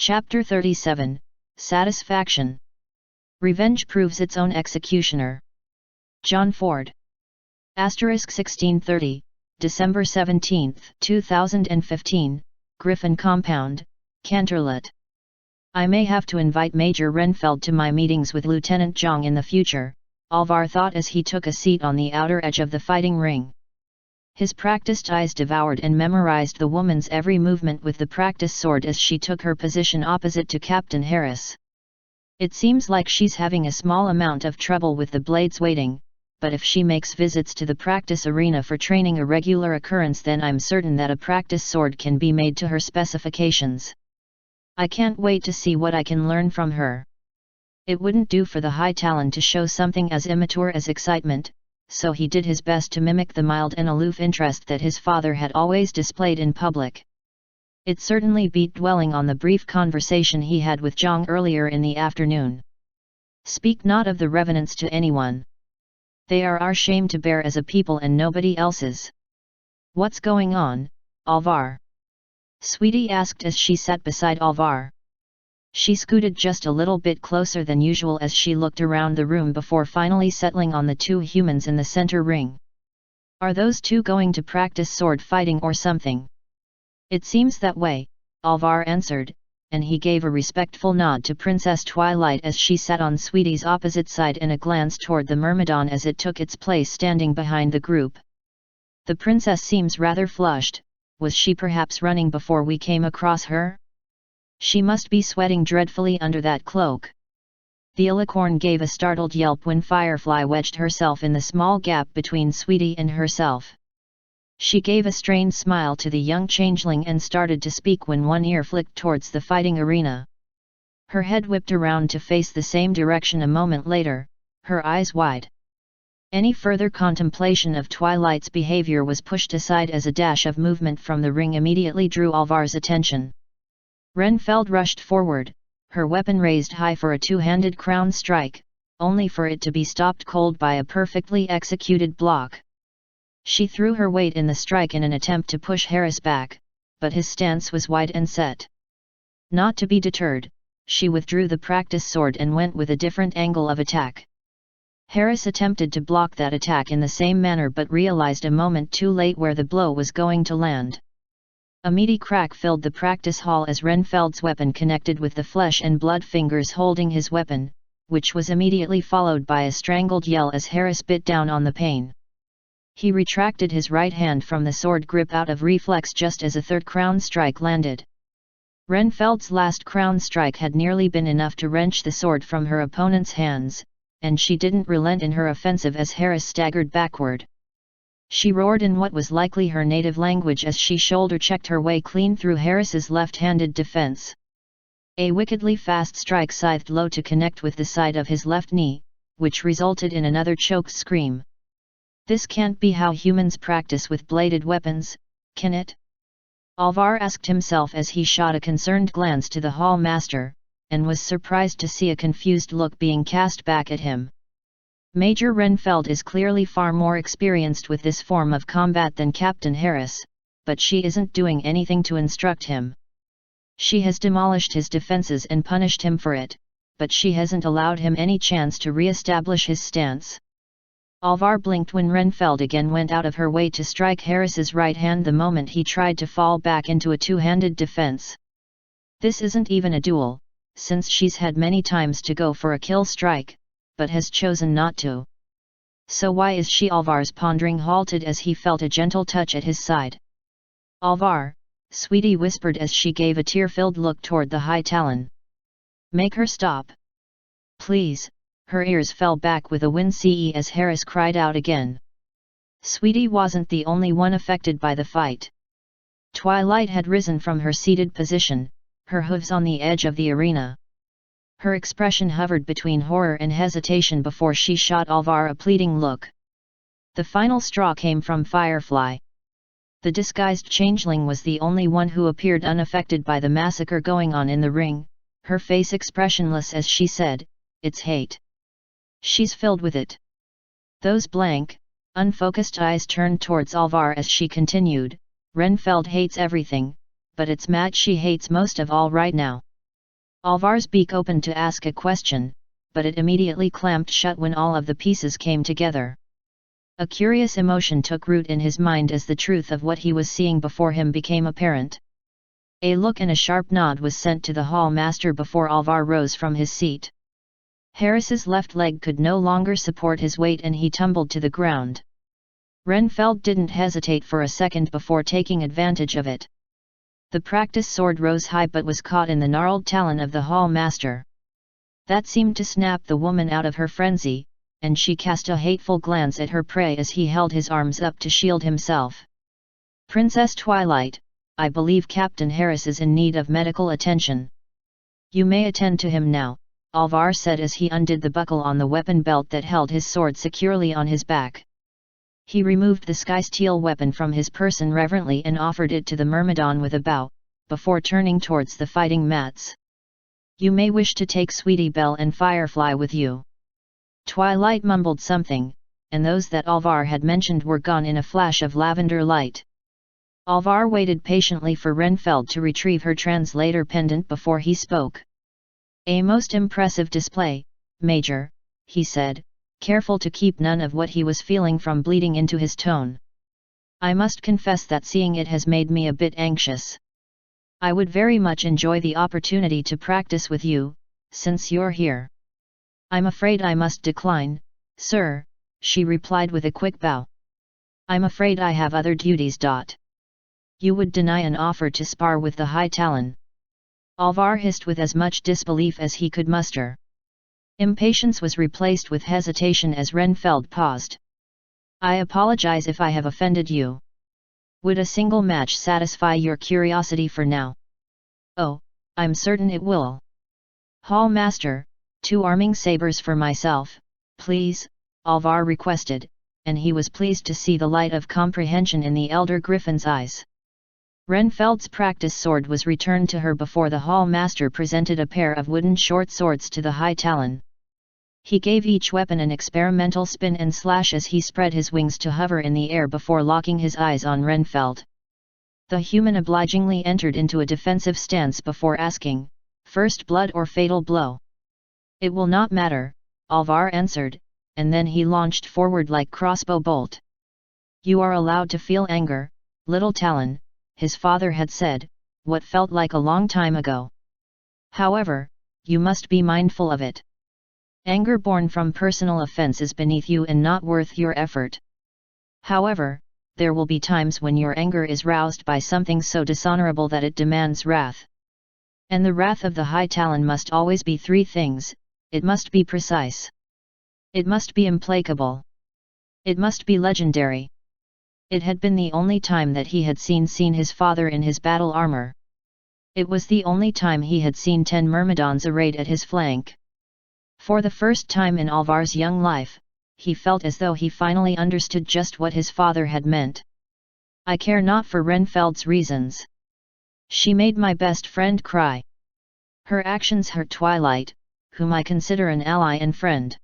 Chapter 37, Satisfaction. Revenge proves its own executioner. John Ford. * 1630, December 17, 2015, Griffin Compound, Canterlot. I may have to invite Major Renfeld to my meetings with Lieutenant Zhang in the future, Alvar thought as he took a seat on the outer edge of the fighting ring. His practiced eyes devoured and memorized the woman's every movement with the practice sword as she took her position opposite to Captain Harris. It seems like she's having a small amount of trouble with the blades waiting, but if she makes visits to the practice arena for training a regular occurrence, then I'm certain that a practice sword can be made to her specifications. I can't wait to see what I can learn from her. It wouldn't do for the High Talon to show something as immature as excitement, so he did his best to mimic the mild and aloof interest that his father had always displayed in public. It certainly beat dwelling on the brief conversation he had with Zhang earlier in the afternoon. Speak not of the revenants to anyone. They are our shame to bear as a people and nobody else's. What's going on, Alvar? Sweetie asked as she sat beside Alvar. She scooted just a little bit closer than usual as she looked around the room before finally settling on the two humans in the center ring. Are those two going to practice sword fighting or something? It seems that way, Alvar answered, and he gave a respectful nod to Princess Twilight as she sat on Sweetie's opposite side and a glance toward the Myrmidon as it took its place standing behind the group. The princess seems rather flushed. Was she perhaps running before we came across her? She must be sweating dreadfully under that cloak. The Alicorn gave a startled yelp when Firefly wedged herself in the small gap between Sweetie and herself. She gave a strained smile to the young changeling and started to speak when one ear flicked towards the fighting arena. Her head whipped around to face the same direction a moment later, her eyes wide. Any further contemplation of Twilight's behavior was pushed aside as a dash of movement from the ring immediately drew Alvar's attention. Renfeld rushed forward, her weapon raised high for a two-handed crown strike, only for it to be stopped cold by a perfectly executed block. She threw her weight in the strike in an attempt to push Harris back, but his stance was wide and set. Not to be deterred, she withdrew the practice sword and went with a different angle of attack. Harris attempted to block that attack in the same manner but realized a moment too late where the blow was going to land. A meaty crack filled the practice hall as Renfeld's weapon connected with the flesh and blood fingers holding his weapon, which was immediately followed by a strangled yell as Harris bit down on the pain. He retracted his right hand from the sword grip out of reflex just as a third crown strike landed. Renfeld's last crown strike had nearly been enough to wrench the sword from her opponent's hands, and she didn't relent in her offensive as Harris staggered backward. She roared in what was likely her native language as she shoulder-checked her way clean through Harris's left-handed defense. A wickedly fast strike scythed low to connect with the side of his left knee, which resulted in another choked scream. This can't be how humans practice with bladed weapons, can it? Alvar asked himself as he shot a concerned glance to the hall master, and was surprised to see a confused look being cast back at him. Major Renfeld is clearly far more experienced with this form of combat than Captain Harris, but she isn't doing anything to instruct him. She has demolished his defenses and punished him for it, but she hasn't allowed him any chance to re-establish his stance. Alvar blinked when Renfeld again went out of her way to strike Harris's right hand the moment he tried to fall back into a two-handed defense. This isn't even a duel, since she's had many times to go for a kill strike, but has chosen not to. So why is she? Alvar's pondering halted as he felt a gentle touch at his side. Alvar, Sweetie whispered as she gave a tear-filled look toward the High Talon. Make her stop. Please. Her ears fell back with a wince as Harris cried out again. Sweetie wasn't the only one affected by the fight. Twilight had risen from her seated position, her hooves on the edge of the arena. Her expression hovered between horror and hesitation before she shot Alvar a pleading look. The final straw came from Firefly. The disguised changeling was the only one who appeared unaffected by the massacre going on in the ring, her face expressionless as she said, "It's hate. She's filled with it." Those blank, unfocused eyes turned towards Alvar as she continued, "Renfeld hates everything, but it's Matt she hates most of all right now. Alvar's beak opened to ask a question, but it immediately clamped shut when all of the pieces came together. A curious emotion took root in his mind as the truth of what he was seeing before him became apparent. A look and a sharp nod was sent to the hall master before Alvar rose from his seat. Harris's left leg could no longer support his weight and he tumbled to the ground. Renfeld didn't hesitate for a second before taking advantage of it. The practice sword rose high but was caught in the gnarled talon of the hall master. That seemed to snap the woman out of her frenzy, and she cast a hateful glance at her prey as he held his arms up to shield himself. "Princess Twilight, I believe Captain Harris is in need of medical attention. You may attend to him now," Alvar said as he undid the buckle on the weapon belt that held his sword securely on his back. He removed the sky-steel weapon from his person reverently and offered it to the Myrmidon with a bow, before turning towards the fighting mats. "You may wish to take Sweetie Belle and Firefly with you." Twilight mumbled something, and those that Alvar had mentioned were gone in a flash of lavender light. Alvar waited patiently for Renfeld to retrieve her translator pendant before he spoke. "A most impressive display, Major," he said, careful to keep none of what he was feeling from bleeding into his tone. "I must confess that seeing it has made me a bit anxious. I would very much enjoy the opportunity to practice with you, since you're here." "I'm afraid I must decline, sir," she replied with a quick bow. "I'm afraid I have other duties. You would deny an offer to spar with the High Talon?" Alvar hissed with as much disbelief as he could muster. Impatience was replaced with hesitation as Renfeld paused. "I apologize if I have offended you. Would a single match satisfy your curiosity for now?" "Oh, I'm certain it will. Hall Master, 2 arming sabers for myself, please," Alvar requested, and he was pleased to see the light of comprehension in the elder Griffin's eyes. Renfeld's practice sword was returned to her before the hall master presented a pair of wooden short swords to the High Talon. He gave each weapon an experimental spin and slash as he spread his wings to hover in the air before locking his eyes on Renfeld. The human obligingly entered into a defensive stance before asking, "First blood or fatal blow?" "It will not matter," Alvar answered, and then he launched forward like crossbow bolt. "You are allowed to feel anger, little Talon," his father had said, what felt like a long time ago. "However, you must be mindful of it. Anger born from personal offense is beneath you and not worth your effort. However, there will be times when your anger is roused by something so dishonorable that it demands wrath. And the wrath of the High Talon must always be 3 things: it must be precise. It must be implacable. It must be legendary." It had been the only time that he had seen his father in his battle armor. It was the only time he had seen 10 Myrmidons arrayed at his flank. For the first time in Alvar's young life, he felt as though he finally understood just what his father had meant. "I care not for Renfeld's reasons. She made my best friend cry. Her actions hurt Twilight, whom I consider an ally and friend."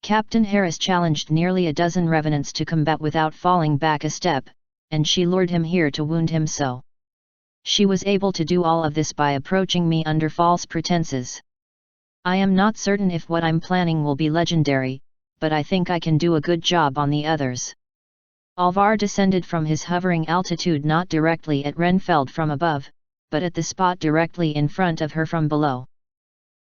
Captain Harris challenged nearly a dozen revenants to combat without falling back a step, and she lured him here to wound him so. She was able to do all of this by approaching me under false pretenses. I am not certain if what I'm planning will be legendary, but I think I can do a good job on the others. Alvar descended from his hovering altitude not directly at Renfeld from above, but at the spot directly in front of her from below.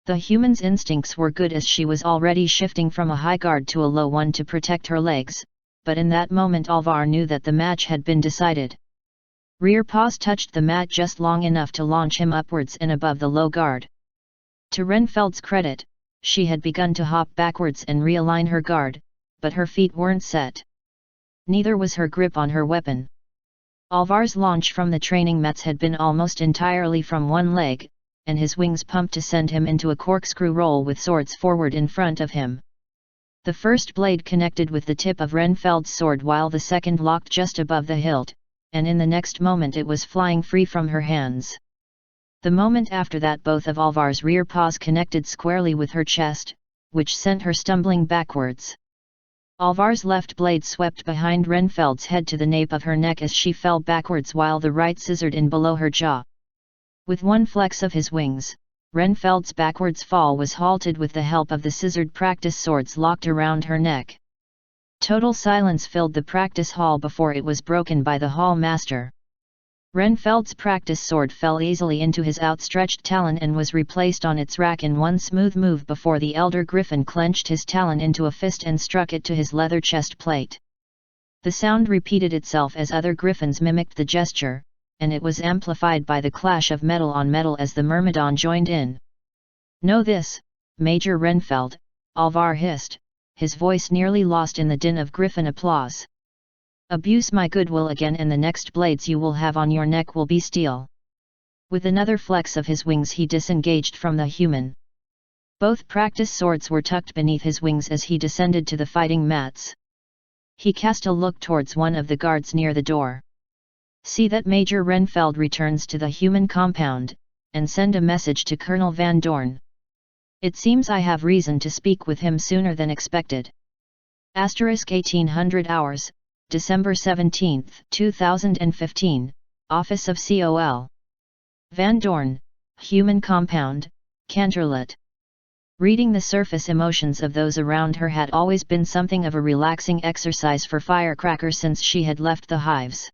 The human's instincts were good as she was already shifting from a high guard to a low one to protect her legs, but in that moment Alvar knew that the match had been decided. Rear paws touched the mat just long enough to launch him upwards and above the low guard. To Renfeld's credit, she had begun to hop backwards and realign her guard, but her feet weren't set. Neither was her grip on her weapon. Alvar's launch from the training mats had been almost entirely from one leg, and his wings pumped to send him into a corkscrew roll with swords forward in front of him. The first blade connected with the tip of Renfeld's sword while the second locked just above the hilt, and in the next moment it was flying free from her hands. The moment after that both of Alvar's rear paws connected squarely with her chest, which sent her stumbling backwards. Alvar's left blade swept behind Renfeld's head to the nape of her neck as she fell backwards while the right scissored in below her jaw. With one flex of his wings, Renfeld's backwards fall was halted with the help of the scissored practice swords locked around her neck. Total silence filled the practice hall before it was broken by the hall master. Renfeld's practice sword fell easily into his outstretched talon and was replaced on its rack in one smooth move before the elder griffin clenched his talon into a fist and struck it to his leather chest plate. The sound repeated itself as other griffins mimicked the gesture, and it was amplified by the clash of metal on metal as the myrmidon joined in. "Know this, Major Renfeld," Alvar hissed, his voice nearly lost in the din of griffin applause. "Abuse my goodwill again and the next blades you will have on your neck will be steel." With another flex of his wings he disengaged from the human. Both practice swords were tucked beneath his wings as he descended to the fighting mats. He cast a look towards one of the guards near the door. "See that Major Renfeld returns to the human compound, and send a message to Colonel Van Dorn. It seems I have reason to speak with him sooner than expected." 1800 hours, December 17, 2015, Office of COL. Van Dorn, Human Compound, Canterlet. Reading the surface emotions of those around her had always been something of a relaxing exercise for Firecracker since she had left the hives.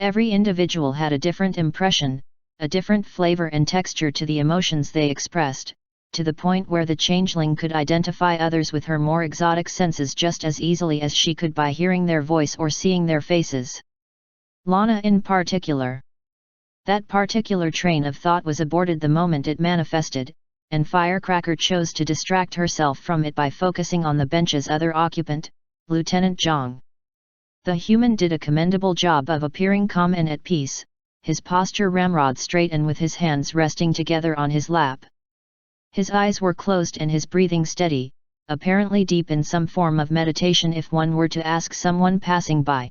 Every individual had a different impression, a different flavor and texture to the emotions they expressed, to the point where the changeling could identify others with her more exotic senses just as easily as she could by hearing their voice or seeing their faces. Lana in particular. That particular train of thought was aborted the moment it manifested, and Firecracker chose to distract herself from it by focusing on the bench's other occupant, Lieutenant Zhang. The human did a commendable job of appearing calm and at peace, his posture ramrod straight and with his hands resting together on his lap. His eyes were closed and his breathing steady, apparently deep in some form of meditation if one were to ask someone passing by.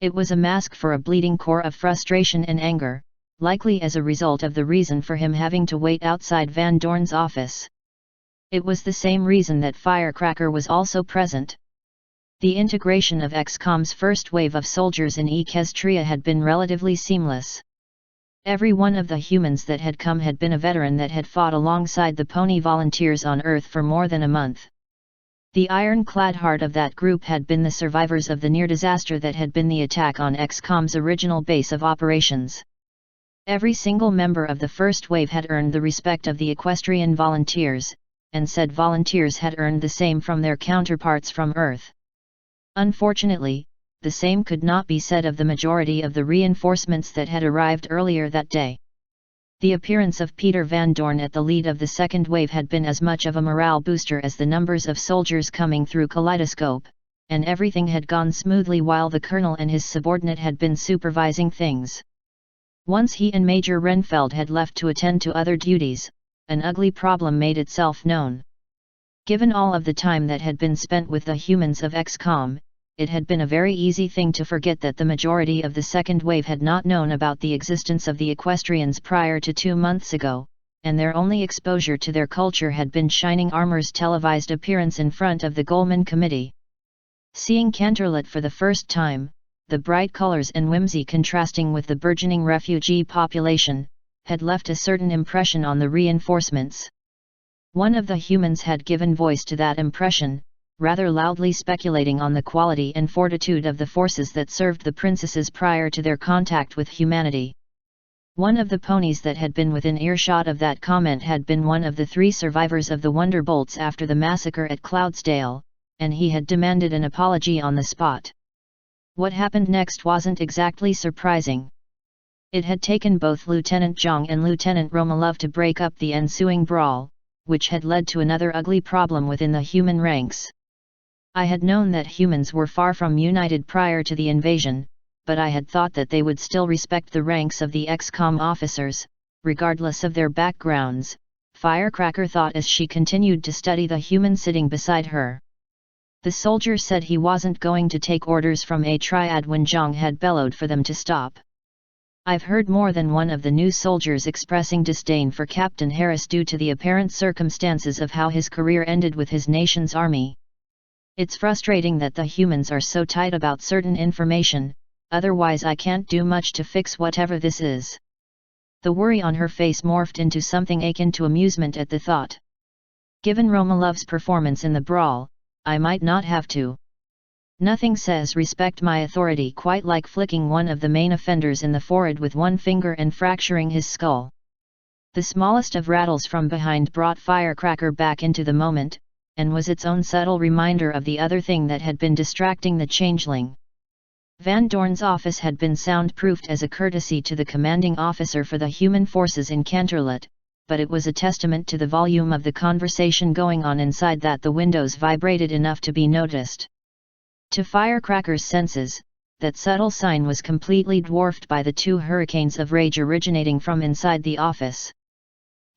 It was a mask for a bleeding core of frustration and anger, likely as a result of the reason for him having to wait outside Van Dorn's office. It was the same reason that Firecracker was also present. The integration of XCOM's first wave of soldiers in Equestria had been relatively seamless. Every one of the humans that had come had been a veteran that had fought alongside the Pony Volunteers on Earth for more than a month. The ironclad heart of that group had been the survivors of the near disaster that had been the attack on XCOM's original base of operations. Every single member of the first wave had earned the respect of the Equestrian Volunteers, and said volunteers had earned the same from their counterparts from Earth. Unfortunately, the same could not be said of the majority of the reinforcements that had arrived earlier that day. The appearance of Peter Van Dorn at the lead of the second wave had been as much of a morale booster as the numbers of soldiers coming through Kaleidoscope, and everything had gone smoothly while the colonel and his subordinate had been supervising things. Once he and Major Renfeld had left to attend to other duties, an ugly problem made itself known. Given all of the time that had been spent with the humans of XCOM, it had been a very easy thing to forget that the majority of the second wave had not known about the existence of the Equestrians prior to 2 months ago, and their only exposure to their culture had been Shining Armor's televised appearance in front of the Goldman Committee. Seeing Canterlet for the first time, the bright colors and whimsy contrasting with the burgeoning refugee population, had left a certain impression on the reinforcements. One of the humans had given voice to that impression, rather loudly speculating on the quality and fortitude of the forces that served the princesses prior to their contact with humanity. One of the ponies that had been within earshot of that comment had been one of the 3 survivors of the Wonderbolts after the massacre at Cloudsdale, and he had demanded an apology on the spot. What happened next wasn't exactly surprising. It had taken both Lieutenant Zhang and Lieutenant Romalov to break up the ensuing brawl, which had led to another ugly problem within the human ranks. I had known that humans were far from united prior to the invasion, but I had thought that they would still respect the ranks of the XCOM officers, regardless of their backgrounds, Firecracker thought as she continued to study the human sitting beside her. The soldier said he wasn't going to take orders from a triad when Zhang had bellowed for them to stop. I've heard more than one of the new soldiers expressing disdain for Captain Harris due to the apparent circumstances of how his career ended with his nation's army. It's frustrating that the humans are so tight about certain information, otherwise I can't do much to fix whatever this is. The worry on her face morphed into something akin to amusement at the thought. Given Romalov's performance in the brawl, I might not have to. Nothing says respect my authority quite like flicking one of the main offenders in the forehead with one finger and fracturing his skull. The smallest of rattles from behind brought Firecracker back into the moment, and was its own subtle reminder of the other thing that had been distracting the changeling. Van Dorn's office had been soundproofed as a courtesy to the commanding officer for the human forces in Canterlot, but it was a testament to the volume of the conversation going on inside that the windows vibrated enough to be noticed. To Firecracker's senses, that subtle sign was completely dwarfed by the two hurricanes of rage originating from inside the office.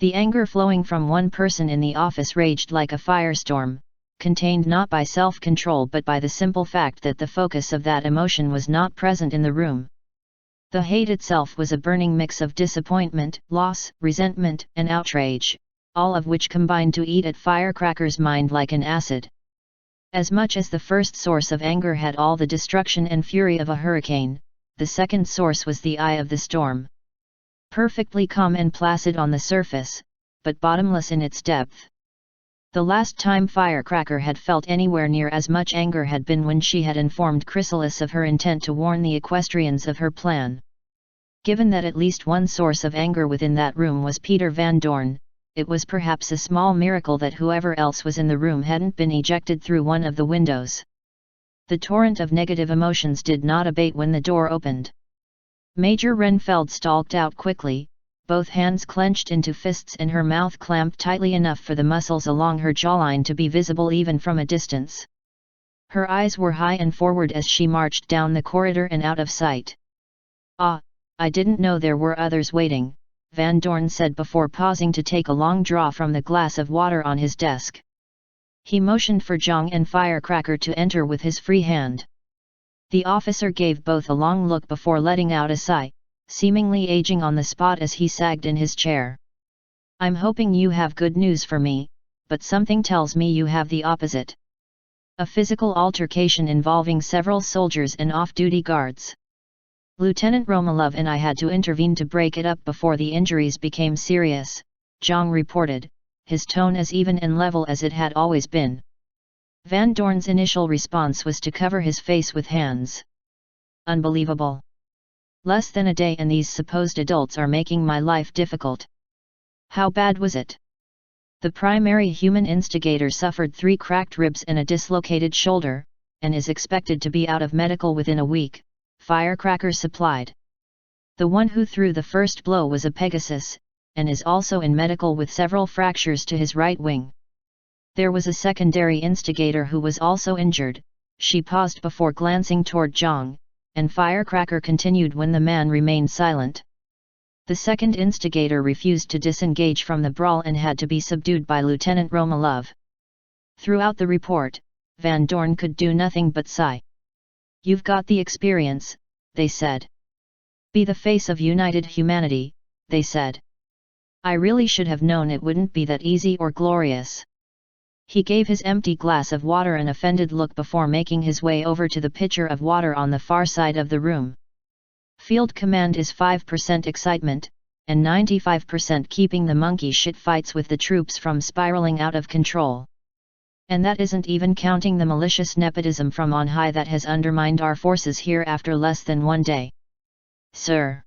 The anger flowing from one person in the office raged like a firestorm, contained not by self-control but by the simple fact that the focus of that emotion was not present in the room. The hate itself was a burning mix of disappointment, loss, resentment, and outrage, all of which combined to eat at Firecracker's mind like an acid. As much as the first source of anger had all the destruction and fury of a hurricane, the second source was the eye of the storm. Perfectly calm and placid on the surface, but bottomless in its depth. The last time Firecracker had felt anywhere near as much anger had been when she had informed Chrysalis of her intent to warn the equestrians of her plan. Given that at least one source of anger within that room was Peter Van Dorn, it was perhaps a small miracle that whoever else was in the room hadn't been ejected through one of the windows. The torrent of negative emotions did not abate when the door opened. Major Renfeld stalked out quickly, both hands clenched into fists and her mouth clamped tightly enough for the muscles along her jawline to be visible even from a distance. Her eyes were high and forward as she marched down the corridor and out of sight. "Ah, I didn't know there were others waiting," Van Dorn said before pausing to take a long draw from the glass of water on his desk. He motioned for Zhang and Firecracker to enter with his free hand. The officer gave both a long look before letting out a sigh, seemingly aging on the spot as he sagged in his chair. "I'm hoping you have good news for me, but something tells me you have the opposite. A physical altercation involving several soldiers and off-duty guards. Lieutenant Romalov and I had to intervene to break it up before the injuries became serious," Zhang reported, his tone as even and level as it had always been. Van Dorn's initial response was to cover his face with hands. "Unbelievable. Less than a day and these supposed adults are making my life difficult. How bad was it?" "The primary human instigator suffered 3 cracked ribs and a dislocated shoulder, and is expected to be out of medical within a week," Firecracker supplied. "The one who threw the first blow was a Pegasus, and is also in medical with several fractures to his right wing. There was a secondary instigator who was also injured." She paused before glancing toward Zhang, and Firecracker continued when the man remained silent. "The second instigator refused to disengage from the brawl and had to be subdued by Lieutenant Romalov." Throughout the report, Van Dorn could do nothing but sigh. "You've got the experience," they said. "Be the face of united humanity," they said. "I really should have known it wouldn't be that easy or glorious." He gave his empty glass of water an offended look before making his way over to the pitcher of water on the far side of the room. "Field command is 5% excitement, and 95% keeping the monkey shit fights with the troops from spiraling out of control. And that isn't even counting the malicious nepotism from on high that has undermined our forces here after less than 1 day. Sir.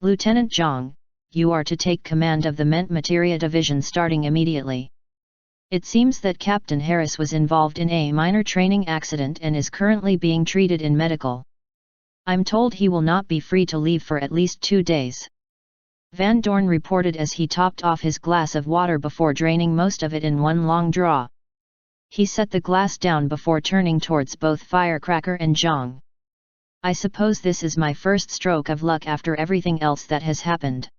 Lieutenant Zhang, you are to take command of the Materia division starting immediately. It seems that Captain Harris was involved in a minor training accident and is currently being treated in medical. I'm told he will not be free to leave for at least 2 days." Van Dorn reported as he topped off his glass of water before draining most of it in one long draw. He set the glass down before turning towards both Firecracker and Zhang. "I suppose this is my first stroke of luck after everything else that has happened.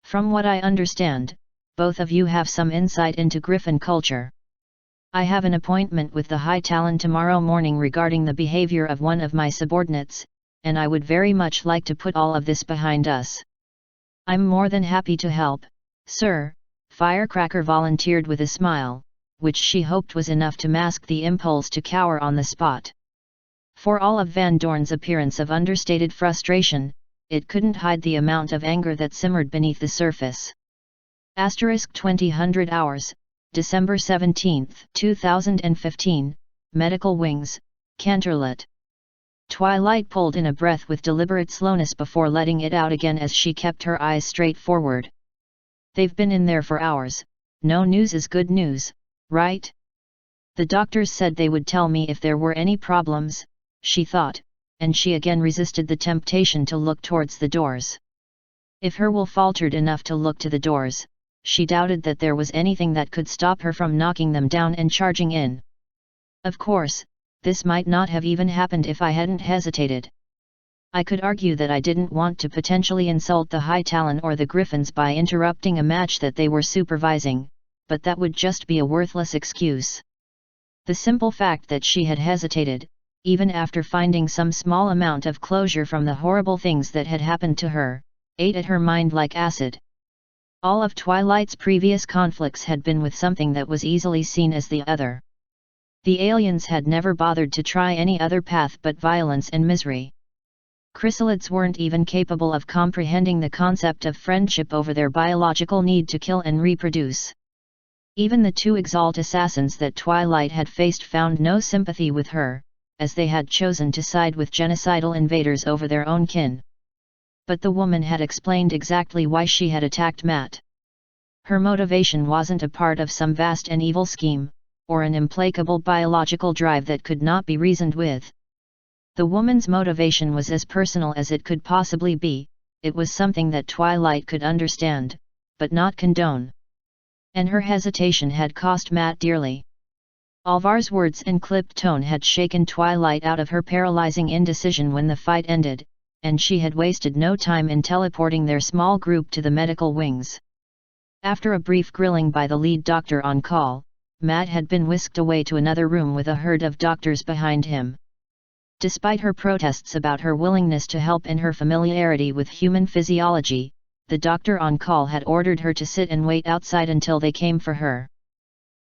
From what I understand, both of you have some insight into Griffin culture. I have an appointment with the High Talon tomorrow morning regarding the behavior of one of my subordinates, and I would very much like to put all of this behind us." "I'm more than happy to help, sir," Firecracker volunteered with a smile, which she hoped was enough to mask the impulse to cower on the spot. For all of Van Dorn's appearance of understated frustration, it couldn't hide the amount of anger that simmered beneath the surface. * 2000 hours, December 17, 2015, Medical Wings, Canterlet. Twilight pulled in a breath with deliberate slowness before letting it out again as she kept her eyes straight forward. They've been in there for hours, no news is good news, right? The doctors said they would tell me if there were any problems, she thought, and she again resisted the temptation to look towards the doors. If her will faltered enough to look to the doors, she doubted that there was anything that could stop her from knocking them down and charging in. Of course, this might not have even happened if I hadn't hesitated. I could argue that I didn't want to potentially insult the High Talon or the Griffins by interrupting a match that they were supervising, but that would just be a worthless excuse. The simple fact that she had hesitated, even after finding some small amount of closure from the horrible things that had happened to her, ate at her mind like acid. All of Twilight's previous conflicts had been with something that was easily seen as the other. The aliens had never bothered to try any other path but violence and misery. Chrysalids weren't even capable of comprehending the concept of friendship over their biological need to kill and reproduce. Even the two Exalt assassins that Twilight had faced found no sympathy with her, as they had chosen to side with genocidal invaders over their own kin. But the woman had explained exactly why she had attacked Matt. Her motivation wasn't a part of some vast and evil scheme, or an implacable biological drive that could not be reasoned with. The woman's motivation was as personal as it could possibly be, it was something that Twilight could understand, but not condone. And her hesitation had cost Matt dearly. Alvar's words and clipped tone had shaken Twilight out of her paralyzing indecision when the fight ended, and she had wasted no time in teleporting their small group to the medical wings. After a brief grilling by the lead doctor on call, Matt had been whisked away to another room with a herd of doctors behind him. Despite her protests about her willingness to help and her familiarity with human physiology, the doctor on call had ordered her to sit and wait outside until they came for her.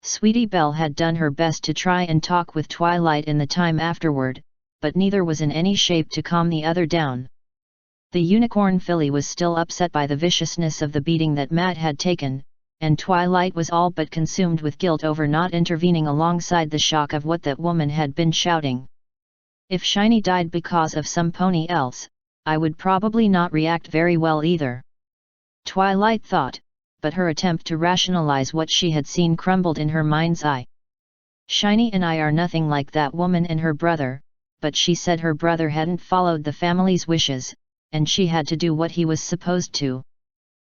Sweetie Belle had done her best to try and talk with Twilight in the time afterward, but neither was in any shape to calm the other down. The unicorn filly was still upset by the viciousness of the beating that Matt had taken, and Twilight was all but consumed with guilt over not intervening alongside the shock of what that woman had been shouting. If Shiny died because of some pony else, I would probably not react very well either. Twilight thought, but her attempt to rationalize what she had seen crumbled in her mind's eye. Shiny and I are nothing like that woman and her brother, but she said her brother hadn't followed the family's wishes, and she had to do what he was supposed to.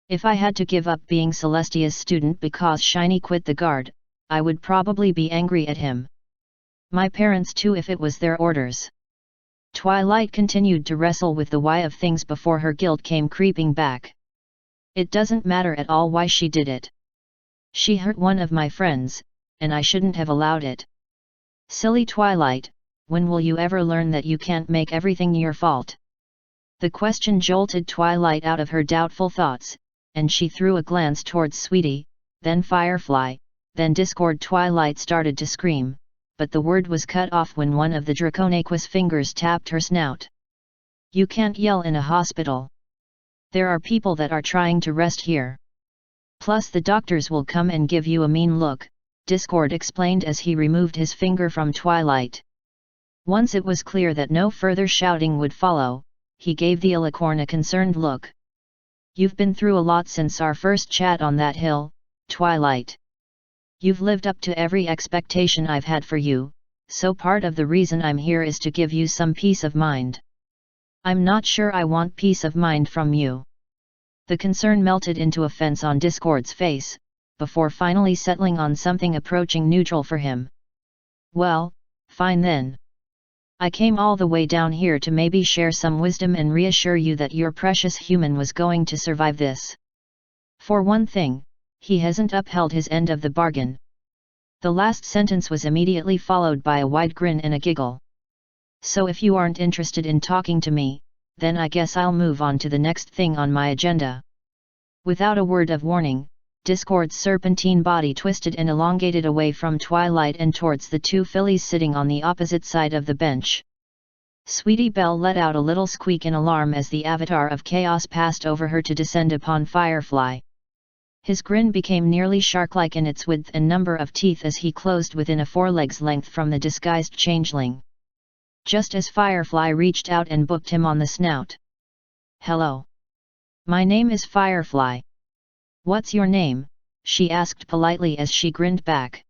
If I had to give up being Celestia's student because Shiny quit the guard, I would probably be angry at him. My parents too if it was their orders. Twilight continued to wrestle with the why of things before her guilt came creeping back. It doesn't matter at all why she did it. She hurt one of my friends, and I shouldn't have allowed it. Silly Twilight, when will you ever learn that you can't make everything your fault? The question jolted Twilight out of her doubtful thoughts, and she threw a glance towards Sweetie, then Firefly, then Discord. Twilight started to scream, but the word was cut off when one of the Draconaquous fingers tapped her snout. You can't yell in a hospital. There are people that are trying to rest here. Plus the doctors will come and give you a mean look, Discord explained as he removed his finger from Twilight. Once it was clear that no further shouting would follow, he gave the alicorn a concerned look. You've been through a lot since our first chat on that hill, Twilight. You've lived up to every expectation I've had for you, so part of the reason I'm here is to give you some peace of mind. I'm not sure I want peace of mind from you. The concern melted into offense on Discord's face, before finally settling on something approaching neutral for him. Well, fine then. I came all the way down here to maybe share some wisdom and reassure you that your precious human was going to survive this. For one thing, he hasn't upheld his end of the bargain. The last sentence was immediately followed by a wide grin and a giggle. So if you aren't interested in talking to me, then I guess I'll move on to the next thing on my agenda. Without a word of warning, Discord's serpentine body twisted and elongated away from Twilight and towards the two fillies sitting on the opposite side of the bench. Sweetie Belle let out a little squeak in alarm as the avatar of chaos passed over her to descend upon Firefly. His grin became nearly shark-like in its width and number of teeth as he closed within a foreleg's length from the disguised changeling. Just as Firefly reached out and booked him on the snout. "Hello. My name is Firefly. What's your name?" she asked politely as she grinned back.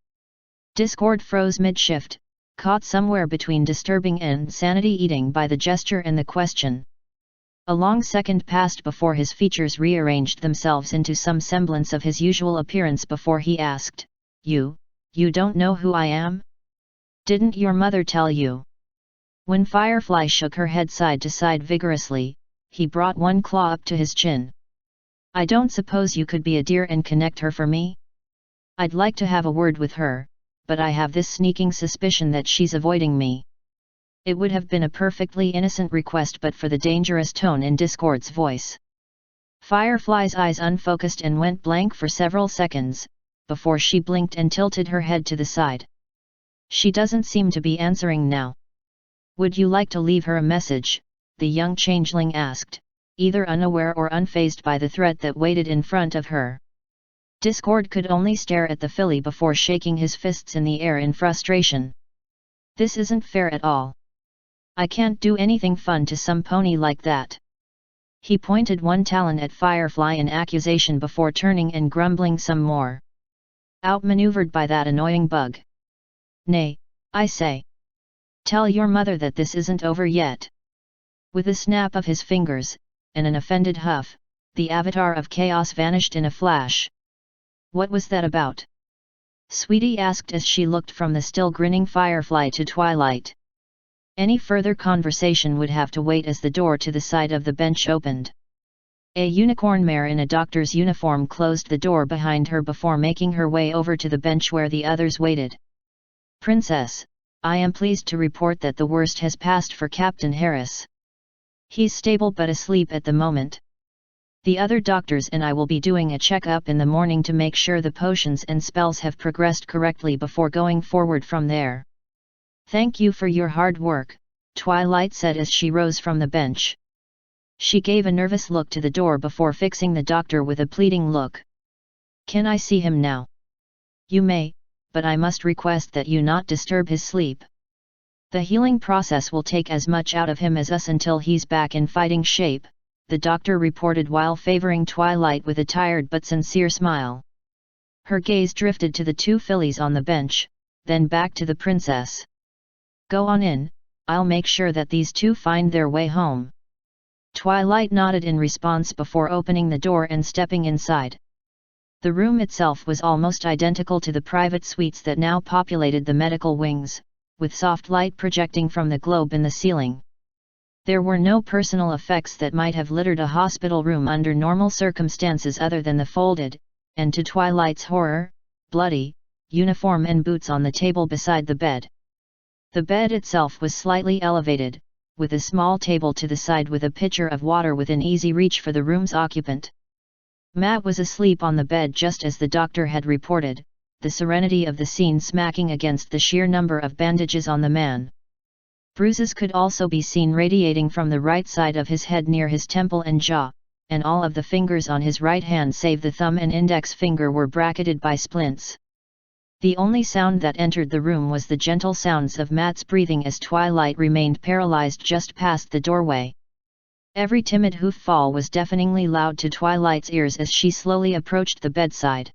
Discord froze mid-shift, caught somewhere between disturbing and sanity-eating by the gesture and the question. A long second passed before his features rearranged themselves into some semblance of his usual appearance before he asked, You don't know who I am? Didn't your mother tell you?" When Firefly shook her head side to side vigorously, he brought one claw up to his chin. "I don't suppose you could be a dear and connect her for me? I'd like to have a word with her, but I have this sneaking suspicion that she's avoiding me." It would have been a perfectly innocent request but for the dangerous tone in Discord's voice. Firefly's eyes unfocused and went blank for several seconds, before she blinked and tilted her head to the side. "She doesn't seem to be answering now. Would you like to leave her a message?" the young changeling asked, either unaware or unfazed by the threat that waited in front of her. Discord could only stare at the filly before shaking his fists in the air in frustration. "This isn't fair at all. I can't do anything fun to some pony like that." He pointed one talon at Firefly in accusation before turning and grumbling some more. "Outmaneuvered by that annoying bug. Nay, I say. Tell your mother that this isn't over yet." With a snap of his fingers, and an offended huff, the avatar of chaos vanished in a flash. "What was that about?" Sweetie asked as she looked from the still grinning Firefly to Twilight. Any further conversation would have to wait as the door to the side of the bench opened. A unicorn mare in a doctor's uniform closed the door behind her before making her way over to the bench where the others waited. "Princess, I am pleased to report that the worst has passed for Captain Harris. He's stable but asleep at the moment. The other doctors and I will be doing a check-up in the morning to make sure the potions and spells have progressed correctly before going forward from there." "Thank you for your hard work," Twilight said as she rose from the bench. She gave a nervous look to the door before fixing the doctor with a pleading look. "Can I see him now?" "You may, but I must request that you not disturb his sleep. The healing process will take as much out of him as us until he's back in fighting shape," the doctor reported while favoring Twilight with a tired but sincere smile. Her gaze drifted to the two fillies on the bench, then back to the princess. "Go on in, I'll make sure that these two find their way home." Twilight nodded in response before opening the door and stepping inside. The room itself was almost identical to the private suites that now populated the medical wings, with soft light projecting from the globe in the ceiling. There were no personal effects that might have littered a hospital room under normal circumstances other than the folded, and to Twilight's horror, bloody, uniform and boots on the table beside the bed. The bed itself was slightly elevated, with a small table to the side with a pitcher of water within easy reach for the room's occupant. Matt was asleep on the bed just as the doctor had reported, the serenity of the scene smacking against the sheer number of bandages on the man. Bruises could also be seen radiating from the right side of his head near his temple and jaw, and all of the fingers on his right hand save the thumb and index finger were bracketed by splints. The only sound that entered the room was the gentle sounds of Matt's breathing as Twilight remained paralyzed just past the doorway. Every timid hoof fall was deafeningly loud to Twilight's ears as she slowly approached the bedside.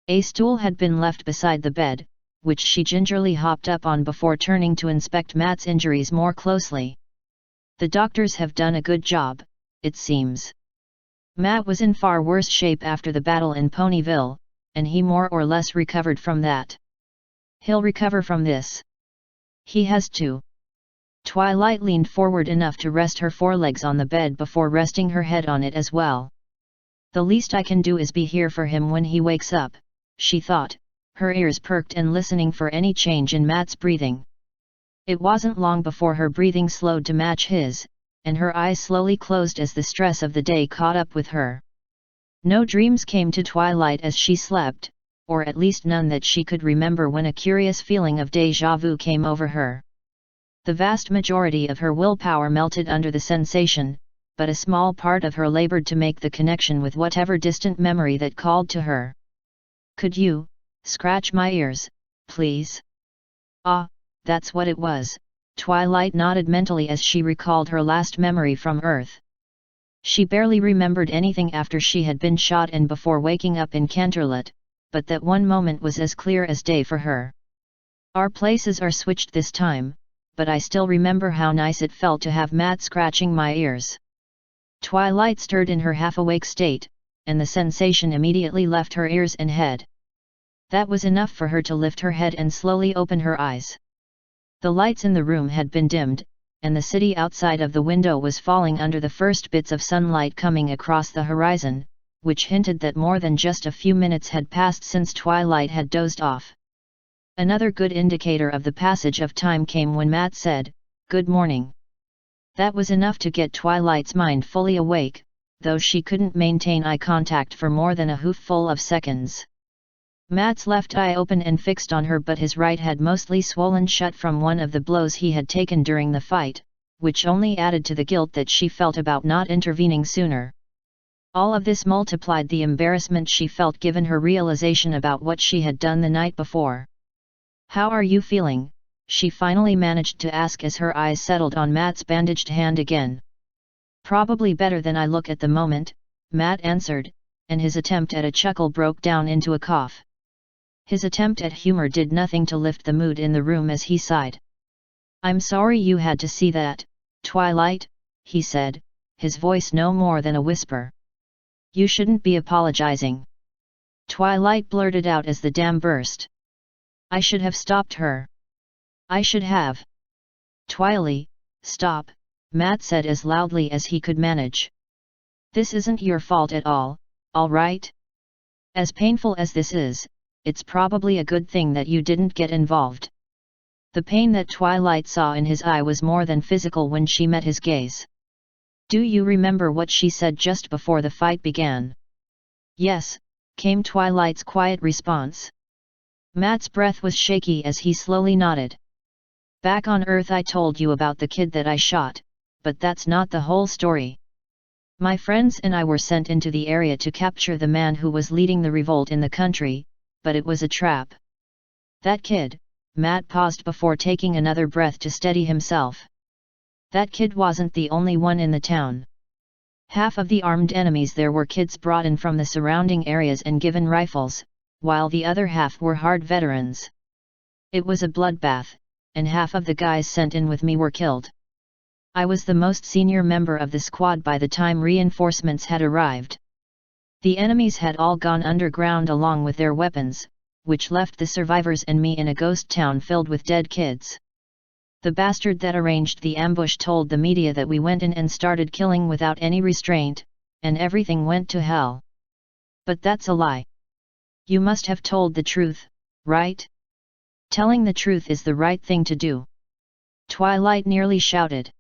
A stool had been left beside the bed, which she gingerly hopped up on before turning to inspect Matt's injuries more closely. "The doctors have done a good job, it seems. Matt was in far worse shape after the battle in Ponyville, and he more or less recovered from that. He'll recover from this. He has to." Twilight leaned forward enough to rest her forelegs on the bed before resting her head on it as well. "The least I can do is be here for him when he wakes up," she thought, her ears perked and listening for any change in Matt's breathing. It wasn't long before her breathing slowed to match his, and her eyes slowly closed as the stress of the day caught up with her. No dreams came to Twilight as she slept, or at least none that she could remember when a curious feeling of déjà vu came over her. The vast majority of her willpower melted under the sensation, but a small part of her labored to make the connection with whatever distant memory that called to her. "Could you scratch my ears, please?" "Ah, that's what it was," Twilight nodded mentally as she recalled her last memory from Earth. She barely remembered anything after she had been shot and before waking up in Canterlot, but that one moment was as clear as day for her. "Our places are switched this time, but I still remember how nice it felt to have Matt scratching my ears." Twilight stirred in her half-awake state, and the sensation immediately left her ears and head. That was enough for her to lift her head and slowly open her eyes. The lights in the room had been dimmed, and the city outside of the window was falling under the first bits of sunlight coming across the horizon, which hinted that more than just a few minutes had passed since Twilight had dozed off. Another good indicator of the passage of time came when Matt said, "Good morning." That was enough to get Twilight's mind fully awake, though she couldn't maintain eye contact for more than a hoofful of seconds. Matt's left eye open and fixed on her, but his right had mostly swollen shut from one of the blows he had taken during the fight, which only added to the guilt that she felt about not intervening sooner. All of this multiplied the embarrassment she felt given her realization about what she had done the night before. "How are you feeling?" she finally managed to ask as her eyes settled on Matt's bandaged hand again. "Probably better than I look at the moment," Matt answered, and his attempt at a chuckle broke down into a cough. His attempt at humor did nothing to lift the mood in the room as he sighed. "I'm sorry you had to see that, Twilight," he said, his voice no more than a whisper. "You shouldn't be apologizing," Twilight blurted out as the dam burst. "I should have stopped her. I should have." "Twily, stop," Matt said as loudly as he could manage. "This isn't your fault at all right? As painful as this is, it's probably a good thing that you didn't get involved." The pain that Twilight saw in his eye was more than physical when she met his gaze. "Do you remember what she said just before the fight began?" "Yes," came Twilight's quiet response. Matt's breath was shaky as he slowly nodded. "Back on Earth I told you about the kid that I shot, but that's not the whole story. My friends and I were sent into the area to capture the man who was leading the revolt in the country, but it was a trap. That kid," Matt paused before taking another breath to steady himself. "That kid wasn't the only one in the town. Half of the armed enemies there were kids brought in from the surrounding areas and given rifles, while the other half were hard veterans. It was a bloodbath, and half of the guys sent in with me were killed. I was the most senior member of the squad by the time reinforcements had arrived. The enemies had all gone underground along with their weapons, which left the survivors and me in a ghost town filled with dead kids. The bastard that arranged the ambush told the media that we went in and started killing without any restraint, and everything went to hell. But that's a lie. You must have told the truth, right? Telling the truth is the right thing to do." Twilight nearly shouted.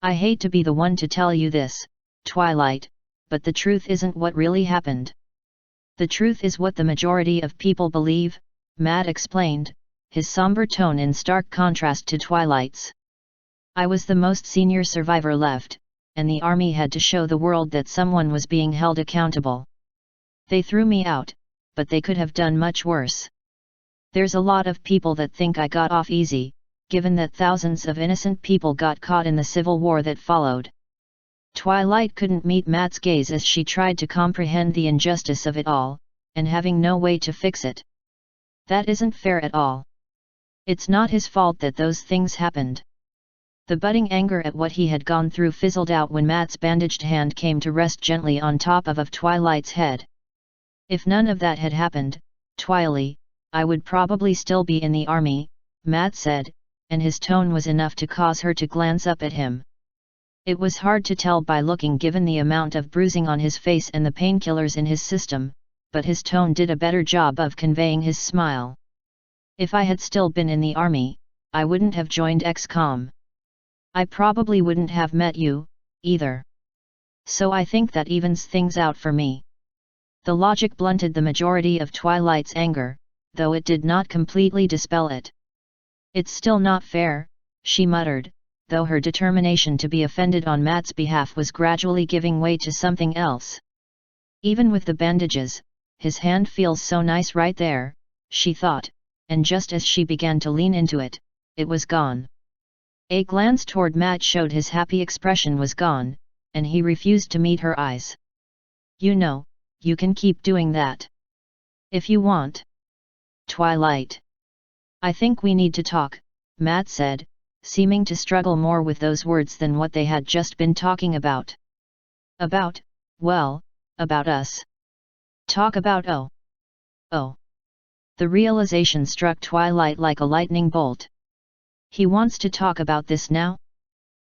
"I hate to be the one to tell you this, Twilight, but the truth isn't what really happened. The truth is what the majority of people believe," Matt explained, his somber tone in stark contrast to Twilight's. "I was the most senior survivor left, and the army had to show the world that someone was being held accountable. They threw me out, but they could have done much worse. There's a lot of people that think I got off easy, given that thousands of innocent people got caught in the civil war that followed." Twilight couldn't meet Matt's gaze as she tried to comprehend the injustice of it all, and having no way to fix it. "That isn't fair at all. It's not his fault that those things happened." The budding anger at what he had gone through fizzled out when Matt's bandaged hand came to rest gently on top of Twilight's head. "If none of that had happened, Twily, I would probably still be in the army," Matt said, and his tone was enough to cause her to glance up at him. It was hard to tell by looking given the amount of bruising on his face and the painkillers in his system, but his tone did a better job of conveying his smile. "If I had still been in the army, I wouldn't have joined XCOM. I probably wouldn't have met you, either. So I think that evens things out for me." The logic blunted the majority of Twilight's anger, though it did not completely dispel it. "It's still not fair," she muttered, though her determination to be offended on Matt's behalf was gradually giving way to something else. Even with the bandages, his hand feels so nice right there, she thought, and just as she began to lean into it, it was gone. A glance toward Matt showed his happy expression was gone, and he refused to meet her eyes. You know, you can keep doing that. If you want. Twilight. I think we need to talk, Matt said, seeming to struggle more with those words than what they had just been talking about. About, well, about us. Talk about oh. Oh. The realization struck Twilight like a lightning bolt. He wants to talk about this now?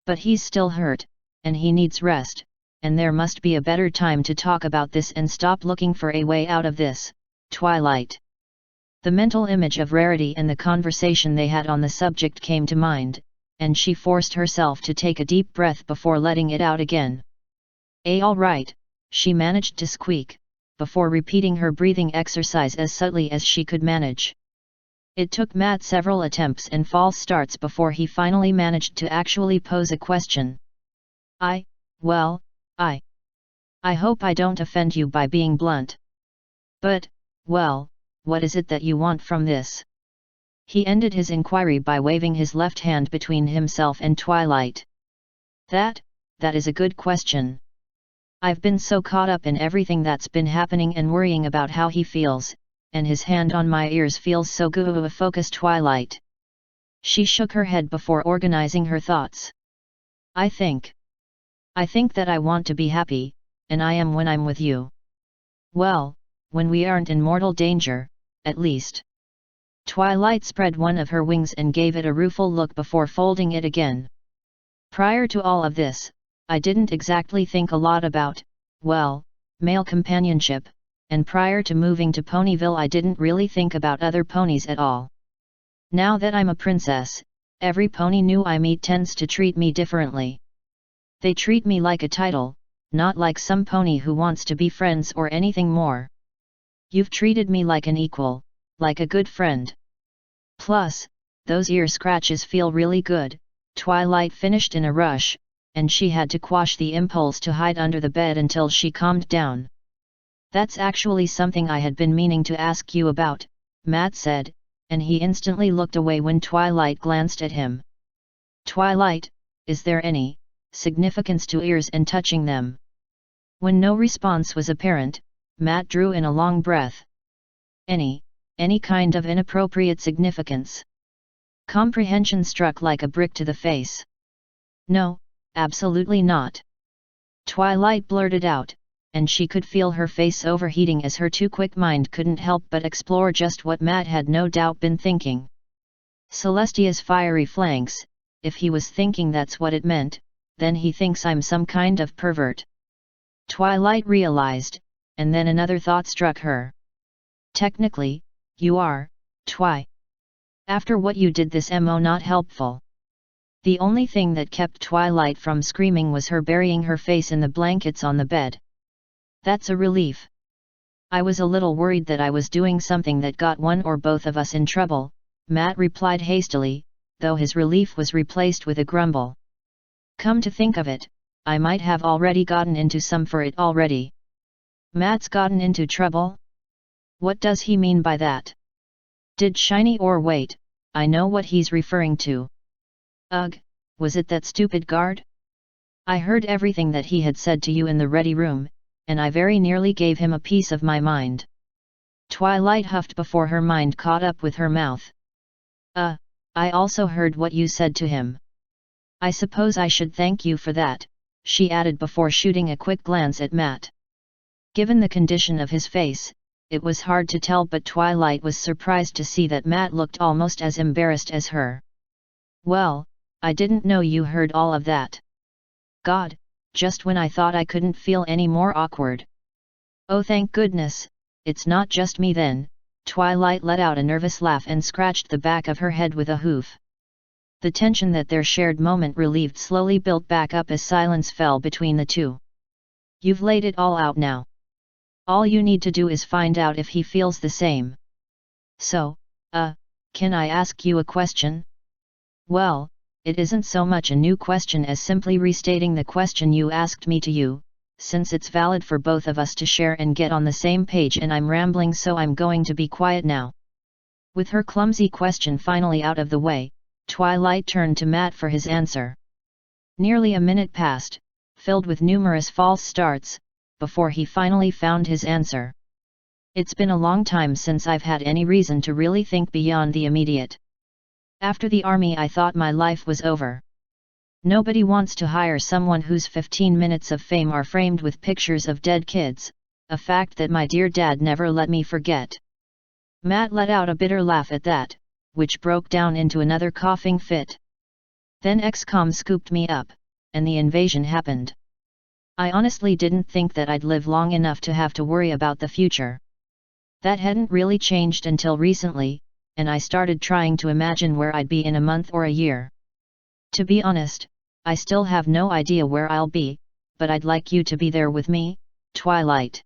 But he's still hurt, and he needs rest, and there must be a better time to talk about this and stop looking for a way out of this, Twilight. The mental image of Rarity and the conversation they had on the subject came to mind, and she forced herself to take a deep breath before letting it out again. All right, she managed to squeak, before repeating her breathing exercise as subtly as she could manage. It took Matt several attempts and false starts before he finally managed to actually pose a question. I hope I don't offend you by being blunt. But, well, what is it that you want from this? He ended his inquiry by waving his left hand between himself and Twilight. That is a good question. I've been so caught up in everything that's been happening and worrying about how he feels, and his hand on my ears feels so good. Focused Twilight. She shook her head before organizing her thoughts. I think that I want to be happy, and I am when I'm with you. Well, when we aren't in mortal danger, at least. Twilight spread one of her wings and gave it a rueful look before folding it again. Prior to all of this, I didn't exactly think a lot about, well, male companionship, and prior to moving to Ponyville I didn't really think about other ponies at all. Now that I'm a princess, every pony new I meet tends to treat me differently. They treat me like a title, not like some pony who wants to be friends or anything more. You've treated me like an equal, like a good friend. Plus, those ear scratches feel really good, Twilight finished in a rush, and she had to quash the impulse to hide under the bed until she calmed down. That's actually something I had been meaning to ask you about, Matt said, and he instantly looked away when Twilight glanced at him. Twilight, is there any significance to ears and touching them? When no response was apparent, Matt drew in a long breath. Any kind of inappropriate significance? Comprehension struck like a brick to the face. No, absolutely not. Twilight blurted out, and she could feel her face overheating as her too quick mind couldn't help but explore just what Matt had no doubt been thinking. Celestia's fiery flanks, if he was thinking that's what it meant, then he thinks I'm some kind of pervert. Twilight realized, and then another thought struck her. Technically, you are, Twi. After what you did this mo not helpful. The only thing that kept Twilight from screaming was her burying her face in the blankets on the bed. That's a relief. I was a little worried that I was doing something that got one or both of us in trouble, Matt replied hastily, though his relief was replaced with a grumble. Come to think of it, I might have already gotten into some for it already. Matt's gotten into trouble? What does he mean by that? Did Shiny or wait, I know what he's referring to. Ugh, was it that stupid guard? I heard everything that he had said to you in the ready room, and I very nearly gave him a piece of my mind. Twilight huffed before her mind caught up with her mouth. I also heard what you said to him. I suppose I should thank you for that, she added before shooting a quick glance at Matt. Given the condition of his face, it was hard to tell, but Twilight was surprised to see that Matt looked almost as embarrassed as her. Well, I didn't know you heard all of that. God, just when I thought I couldn't feel any more awkward. Oh, thank goodness, it's not just me then. Twilight let out a nervous laugh and scratched the back of her head with a hoof. The tension that their shared moment relieved slowly built back up as silence fell between the two. You've laid it all out now. All you need to do is find out if he feels the same. So, can I ask you a question? Well, it isn't so much a new question as simply restating the question you asked me to you, since it's valid for both of us to share and get on the same page, and I'm rambling, so I'm going to be quiet now." With her clumsy question finally out of the way, Twilight turned to Matt for his answer. Nearly a minute passed, filled with numerous false starts, before he finally found his answer. "It's been a long time since I've had any reason to really think beyond the immediate. After the army I thought my life was over. Nobody wants to hire someone whose 15 minutes of fame are framed with pictures of dead kids, a fact that my dear dad never let me forget." Matt let out a bitter laugh at that, which broke down into another coughing fit. "Then XCOM scooped me up, and the invasion happened. I honestly didn't think that I'd live long enough to have to worry about the future. That hadn't really changed until recently, and I started trying to imagine where I'd be in a month or a year. To be honest, I still have no idea where I'll be, but I'd like you to be there with me, Twilight."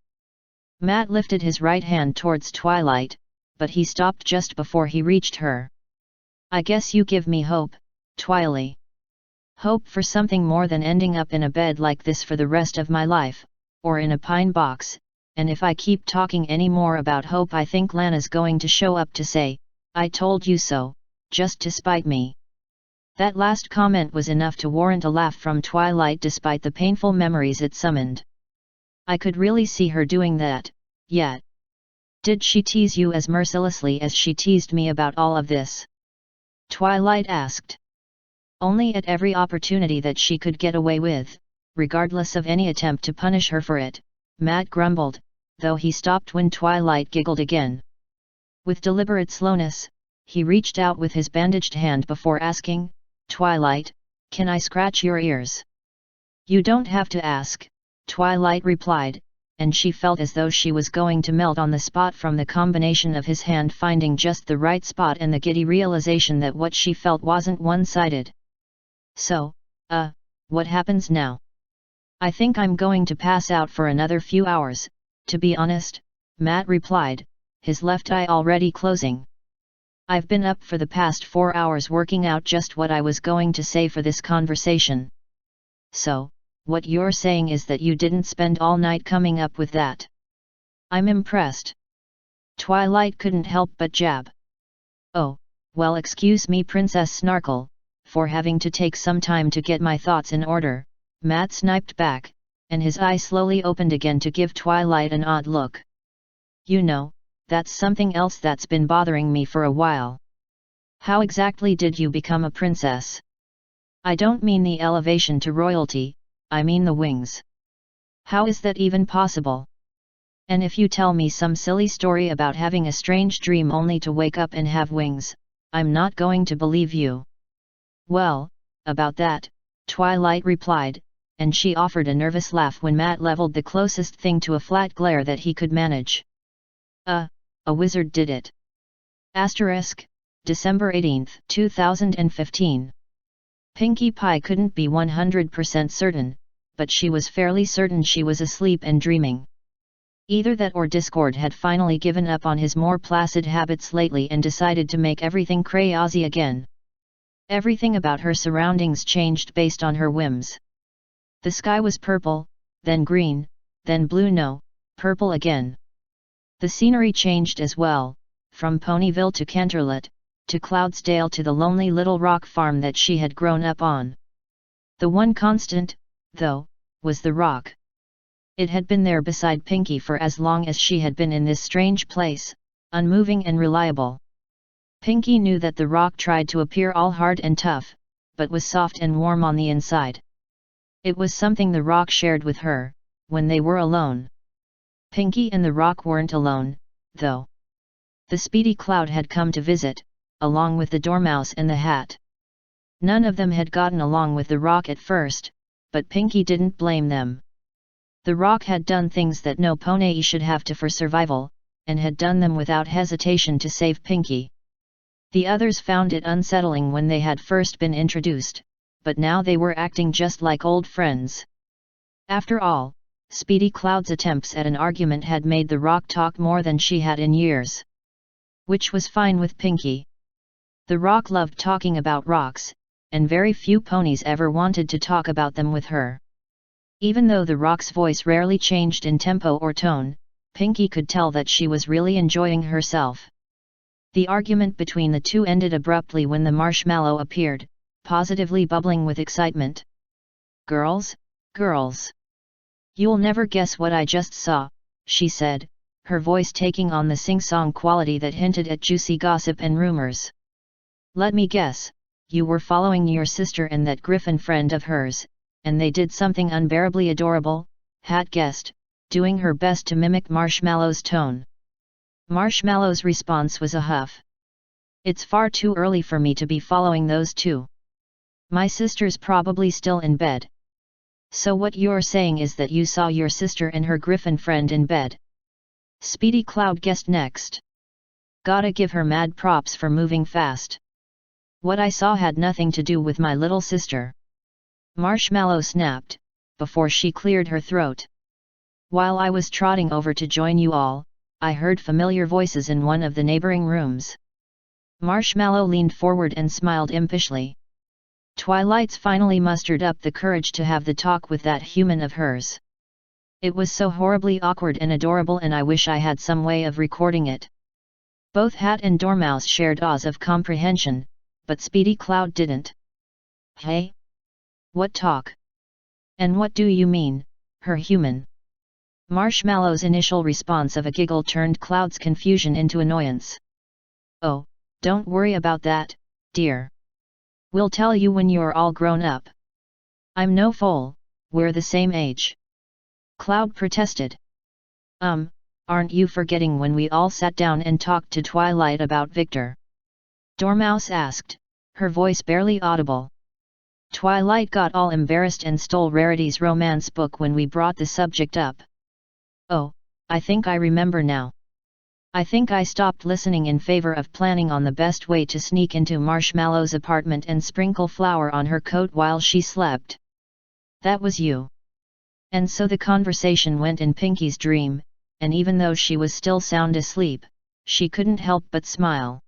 Matt lifted his right hand towards Twilight, but he stopped just before he reached her. "I guess you give me hope, Twily. Hope for something more than ending up in a bed like this for the rest of my life, or in a pine box, and if I keep talking any more about hope I think Lana's going to show up to say, 'I told you so,' just to spite me." That last comment was enough to warrant a laugh from Twilight despite the painful memories it summoned. "I could really see her doing that, yeah. Did she tease you as mercilessly as she teased me about all of this?" Twilight asked. "Only at every opportunity that she could get away with, regardless of any attempt to punish her for it," Matt grumbled, though he stopped when Twilight giggled again. With deliberate slowness, he reached out with his bandaged hand before asking, "Twilight, can I scratch your ears?" "You don't have to ask," Twilight replied, and she felt as though she was going to melt on the spot from the combination of his hand finding just the right spot and the giddy realization that what she felt wasn't one-sided. "So, what happens now?" "I think I'm going to pass out for another few hours, to be honest," Matt replied, his left eye already closing. "I've been up for the past 4 hours working out just what I was going to say for this conversation." "So, what you're saying is that you didn't spend all night coming up with that? I'm impressed." Twilight couldn't help but jab. "Oh, well, excuse me, Princess Snarkle, for having to take some time to get my thoughts in order," Matt sniped back, and his eye slowly opened again to give Twilight an odd look. "You know, that's something else that's been bothering me for a while. How exactly did you become a princess? I don't mean the elevation to royalty, I mean the wings. How is that even possible? And if you tell me some silly story about having a strange dream only to wake up and have wings, I'm not going to believe you." "Well, about that," Twilight replied, and she offered a nervous laugh when Matt leveled the closest thing to a flat glare that he could manage. A wizard did it." December 18, 2015. Pinkie Pie couldn't be 100% certain, but she was fairly certain she was asleep and dreaming. Either that or Discord had finally given up on his more placid habits lately and decided to make everything crazy again. Everything about her surroundings changed based on her whims. The sky was purple, then green, then blue, no, purple again. The scenery changed as well, from Ponyville to Canterlot, to Cloudsdale to the lonely little rock farm that she had grown up on. The one constant, though, was the rock. It had been there beside Pinkie for as long as she had been in this strange place, unmoving and reliable. Pinkie knew that the rock tried to appear all hard and tough, but was soft and warm on the inside. It was something the rock shared with her, when they were alone. Pinkie and the rock weren't alone, though. The speedy Cloud had come to visit, along with the Dormouse and the Hat. None of them had gotten along with the rock at first, but Pinkie didn't blame them. The rock had done things that no pony should have to for survival, and had done them without hesitation to save Pinkie. The others found it unsettling when they had first been introduced, but now they were acting just like old friends. After all, Speedy Cloud's attempts at an argument had made the rock talk more than she had in years. Which was fine with Pinkie. The rock loved talking about rocks, and very few ponies ever wanted to talk about them with her. Even though the rock's voice rarely changed in tempo or tone, Pinky could tell that she was really enjoying herself. The argument between the two ended abruptly when the marshmallow appeared, positively bubbling with excitement. "Girls, girls! You'll never guess what I just saw," she said, her voice taking on the sing-song quality that hinted at juicy gossip and rumors. "Let me guess, you were following your sister and that griffin friend of hers, and they did something unbearably adorable," Hat guessed, doing her best to mimic Marshmallow's tone. Marshmallow's response was a huff. "It's far too early for me to be following those two. My sister's probably still in bed." "So what you're saying is that you saw your sister and her griffin friend in bed?" Speedy Cloud guessed next. "Gotta give her mad props for moving fast. What I saw had nothing to do with my little sister," Marshmallow snapped, before she cleared her throat. "While I was trotting over to join you all, I heard familiar voices in one of the neighboring rooms." Marshmallow leaned forward and smiled impishly. Twilight's finally mustered up the courage to have the talk with that human of hers. "It was so horribly awkward and adorable, and I wish I had some way of recording it." Both Hat and Dormouse shared awes of comprehension, but Speedy Cloud didn't. "Hey? What talk? And what do you mean, her human?" Marshmallow's initial response of a giggle turned Cloud's confusion into annoyance. "Oh, don't worry about that, dear. We'll tell you when you're all grown up. I'm no fool, we're the same age." Cloud protested. Aren't you forgetting when we all sat down and talked to Twilight about Victor?" Dormouse asked, her voice barely audible. "Twilight got all embarrassed and stole Rarity's romance book when we brought the subject up." "Oh, I think I remember now. I think I stopped listening in favor of planning on the best way to sneak into Marshmallow's apartment and sprinkle flour on her coat while she slept. That was you." And so the conversation went in Pinky's dream, and even though she was still sound asleep, she couldn't help but smile.